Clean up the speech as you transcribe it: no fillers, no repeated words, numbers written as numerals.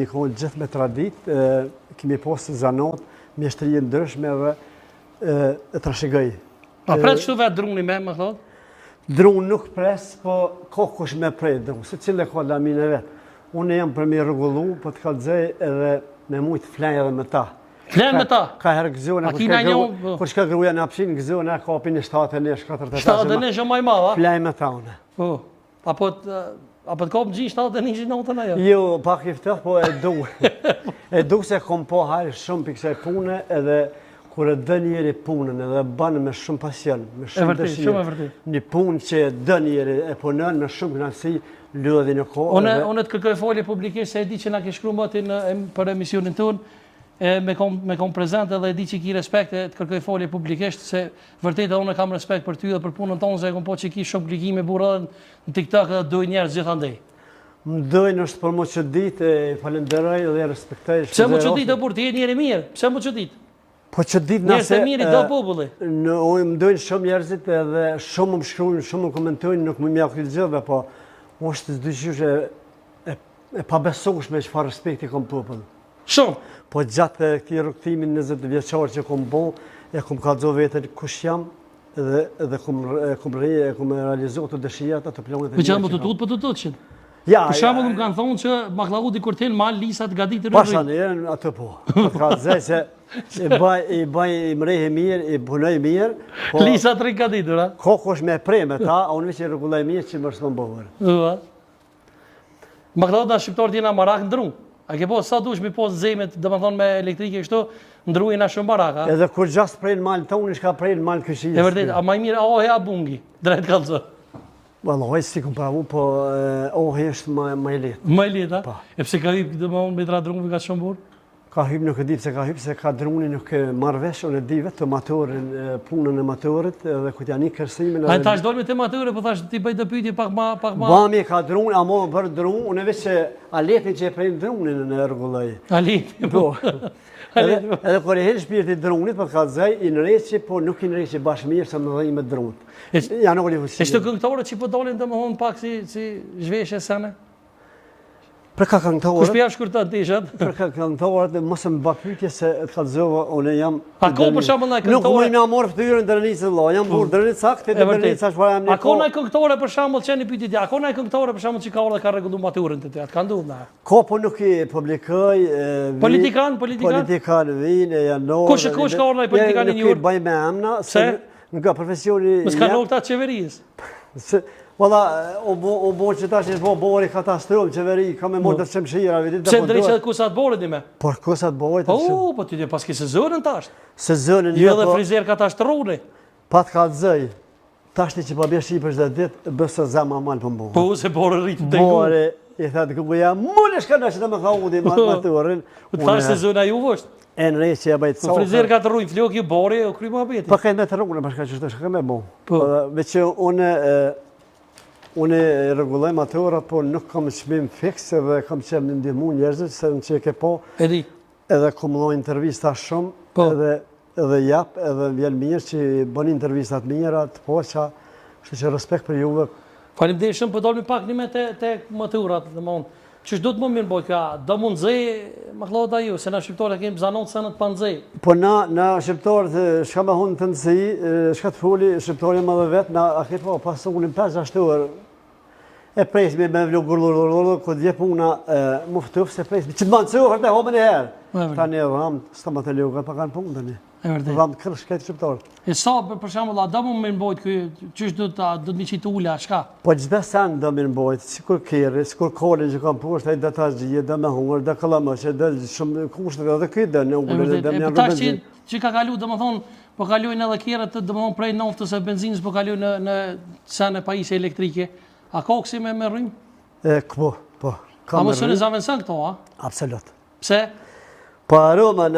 Nikon gjithë me tradit, kemi posë zanot, mjeshtëri ndryshme dhe e trashëgoj. A pret kështu vetë druni me, më thot? Drun nuk pres, po ka kush me prej drun, se cilë ka lamin e vetë. Unë jam për me rregullu, po të kalëzej edhe me mujtë flenj edhe me ta. Flenj me ta? Ka herë gëzona, kur shka gruja në apshin, gëzona ka opin në 7-9, 4-5. 7-9 që maj madha? Flenj me ta une. Apo të kapë gjinë 7-9 notën ajo? Jo, pak i ftëth, po e du. E du se kom po hajrë shumë për kësaj pune edhe kur e dë njeri punën edhe banë me shumë pasion, me shumë dëshirë. Një punë që dë njeri e punën me shumë knasi, lëdhi në kohë. Unë të kërkoj folje publikisht se e di që na ke shkru mëti për emisionin tonë, me kom prezent edhe e di që ki respekt e të kërkoj folje publikisht, se vërtet edhe unë kam respekt për ty dhe për punën tonë, se e kom po që ki shumë klikime burë edhe në TikTok edhe doj njerës gjithandej. Më dojnë është për më që ditë, falenderoj dhe respektoj. Pse më që ditë, burë, ti e njeri mirë, pse më që ditë? Po që ditë nëse... Njerës e mirë i do populli. Më dojnë shumë njerëzit edhe shumë më shkrujnë, shumë më komentojnë, nuk më mja këtë gjithve, po është të dyqysh e pabesushme që fa respekti kom popull. Shumë? Po gjatë këti rukëtimin 20 vjeqarë që kom bo, e kom kalëzo vetën kush jam, edhe kom realizu të dëshijat atë planet e një që kam. Për të tutë për të tutë qënë? Për shambull më kanë thonë që Maklaudi kur t'hen mal lisat gaditë rrërit. Pasha në jenë atë po. Ka zej se i baj i mrejhe mirë, i punoj mirë. Lisat rrë gaditë, ra? Kokosh me prej me ta, a unë vëqë i rëgullaj mirë që më shtë më bëhër. Maklaudi në shqiptarë t'jena marak në drunë. A ke po sa dush mi posë zemet, dhe më thonë me elektrike kështu, ndrujnë a shumë baraka. Edhe kur gjast prejnë malë të unë, ishka prejnë malë këshijës. E vërdet, a maj mirë, a ohe a bungi, drejt kalëzo. Oj, si kom pravu, po ohe është ma i letë. Ma i letë, a? E pëse ka hypë këtë më unë me dra drungëve ka shumë burë? Ka hypë nuk e di pëse ka hypë, se ka druni nuk e marrë vesh, unë e di vetë të matorin, punën e matorit, edhe këtë janë i kërsimin. A në tash dormi të matorit, po thash ti bëjt të pyti pak ma... Bami ka druni, a mo për druni, unë e veç që a letin që e prejnë drunin në rregulloj. A letin, po. Edhe kër e herë shpirti drunit, për ka zaj, i nëreqi, po nuk i nëreqi bashkë mirë sa më dhej me drunit. Janë oli vësime. E shtë këngëtore që po dolin të më honë pak si zhveshe sene? Për ka këngëtore... Kush pja shkurta të tishat? Për ka këngëtore, mësë më bëpytje se të kalëzova, unë jam... A ko për shumë në këngëtore? Nuk më mja morë fëtyrën dërënicë vlo, jam burë dërënicë sakte dhe dërënicë ashtë para jam një ko... A ko në këngëtore për shumë që një pytit ja? A ko në këngëtore për shumë që ka orë dhe ka regullu maturën të të atë? Ka ndu në? Ko po nuk i publikoj... Politikan? Politikan vinë, janë... Kush ka orë dhe politikan i njërë? Bëj me emna, se nga profesioni... Më s'ka nërë këta qeverijës? Valla, o bo që ta që bo bori katastrofë, qeveri, ka me morë të shemshira. Pse ndrejqe dhe kusat borit një me? Por kusat borit të shemshira. Po ti të paski sezonën tashtë. Sezonën një, po... Jo dhe frizer katastroni. Pat ka të zëj, tashtë që pa bje shqipër shdhe ditë, bësë zama malë për mborë. Po, se borë rritë të ngu. Borë, i thëtë këbuja, mullë shka në që të me tha udi maturin. U të thashtë sezona ju vështë? E në rejtë që e bajtë soka. Frizer ka të rrujnë, flok ju bori, o kry më abeti. Pa kajnë me të rrugën, pashka që shtë shka me bo. Veqë unë e regulloj matorat, po nuk kam qmim fix edhe kam qenë në ndihmu njerëzit, se në që e ke po, edhe kom loj intervista shumë, edhe jap, edhe vjen mirë që bën intervistat mira, të poqa, që respekt për juve. Falim dhe shumë, për dolmi pak një me të matorat, dhe më unë, që shdo të më mirë boj ka, do mund zëj, më këllot a ju, se na shqiptarë e kemë zanot se në të panë zëj. Po na shqiptarë, shka me hunë të nëzëj, shka të fuli, shqiptarë më dhe vetë, na a ke po, pasë unë 5-6 orë, e presmi me vlo gurlurlurlur, këtë dje puna muftuf se presmi, që të manë cëhë, hërte homën e herë. Ta një ramë, s'ta më të lukë, pa kanë punë të një. Ramë të kërë shkajtë shqiptarë. E sa, për shambull, a da mu më nëmbojt, qështë du të mi qitë ulla, shka? Po gjithë sen do më nëmbojt, si kur kërë, si kur kore që kam poshtë, a i dhe ta zhjë, dhe me hungër, dhe këllamëshe, dhe shumë kushtë, dhe këtë dhe në ullë, dhe më janë rëbëndzin. Që ka kalu, dhe më thonë, po kalujnë edhe kjerët, dhe më thonë prej noftës e benzinës, po kalujnë në sene pajisje elektrike. A ka kësi me rrim? Po. A më sënë zavënësën këto, a? Absolut. Pse? Po aroma